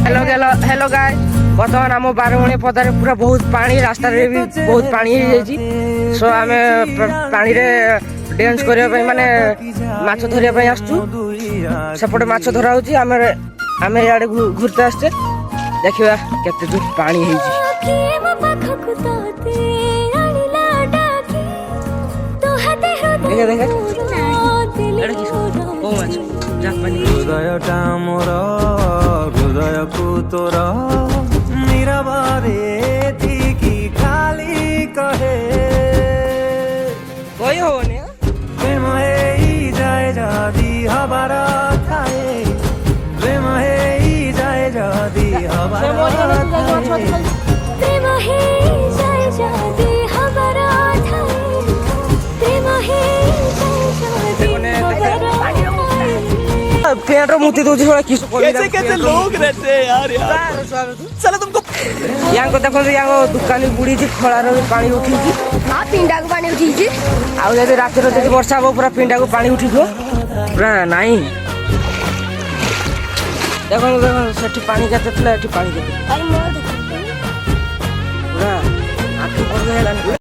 hello guys बर्तमान आम बारमणी पदारे पूरा बहुत पानी रास्ता रे भी बहुत पानी हो जाई सो आमे पानी रे डांस करिया पई माने माछ धरिया पई आछू सेपटे माछ धरा होची आमे याडे घुरते आछे देखिबा केते जो पानी हे जी देखे देखे एडे किस ओ माछ जा पानी हृदयटा मोर हृदय को तोर निराबारे की खाली कहे कोई हो ने प्रेम हेई जाए जादी हबार खाए प्रेम हेई जाए जादी हबार प्रेम हेई जाए जादी हबार खाए प्रेम हेई जाए जादी पेट मुती दो थोड़ा किस कैसे कैसे लोग रहते हैं यार चलो तुमको यहाँ को देखो यहाँ दुकान बुड़ी खलार पानी उठी हां पिंडा को पानी उठी जी आउ जदि रातिर जदि वर्षा हो पूरा पिंडा को पानी उठी पूरा नहीं देखो देखो सेठी पानी केते एठी पानी केते अरे मोर पूरा आखि बंद हेलानी